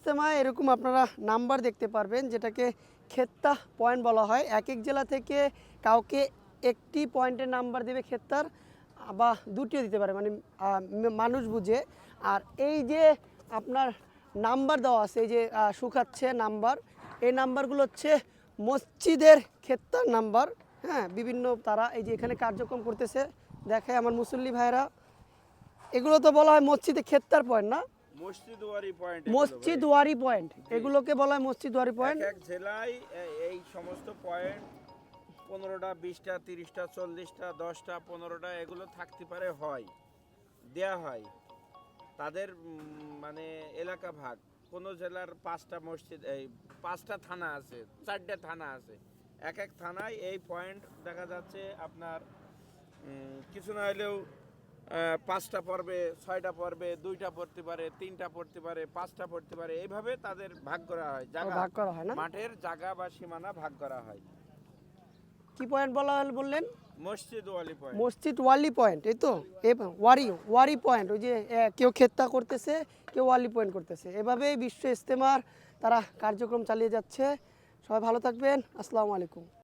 ইজতেমায় এরকম আপনারা নাম্বার দেখতে পারবেন, যেটাকে খেত্তা পয়েন্ট বলা হয়। এক এক জেলা থেকে কাউকে একটি পয়েন্টের নাম্বার দেবে খেত্তার, বা দুটিও দিতে পারে, মানে মানুষ বুঝে। আর এই যে আপনার নাম্বার দেওয়া আছে, এই যে শুকাচ্ছে নাম্বার, এই নাম্বারগুলো হচ্ছে মসজিদের খেত্তার নাম্বার। হ্যাঁ, বিভিন্ন তারা এই যে এখানে কার্যক্রম করতেছে, দেখে আমার মুসল্লি ভাইরা, এগুলো তো বলা হয় মসজিদে খেত্তার পয়েন্ট না, মসজিদ ওয়ারি পয়েন্ট, মসজিদ ওয়ারি পয়েন্ট, এগুলোকে বলা হয় মসজিদ ওয়ারি পয়েন্ট। এক জেলায় এই সমস্ত পয়েন্ট 15টা 20টা 30টা 40টা 10টা 15টা এগুলো থাকতে পারে, হয় দেয়া হয় তাদের মানে এলাকা ভাগ। কোনো জেলার 5টা মসজিদ, এই 5টা থানা আছে, 4টে থানা আছে, এক এক থানায় এই পয়েন্ট দেখা যাচ্ছে আপনার কিছু না হলেও 5টা পড়বে, 6টা পড়বে, 2টা পড়তে পারে, 3টা পড়তে পারে, 5টা পড়তে পারে, এইভাবে তাদের ভাগ করা হয়, জায়গা ভাগ করা হয় না, মাঠের জায়গা বা সীমানা ভাগ করা হয়। কি পয়েন্ট বলা হল বললেন? মসজিদ ওয়ালি পয়েন্ট। মসজিদ ওয়ালি পয়েন্ট, এই তো ওয়ারি ওয়ারি পয়েন্ট, ওই যে কেউ খেত্তা করতেছে, কেউ ওয়ালি পয়েন্ট করতেছে, এভাবেই বিশ্ব ইজতেমার তারা কার্যক্রম চালিয়ে যাচ্ছে। সবাই ভালো থাকবেন, আসসালামু আলাইকুম।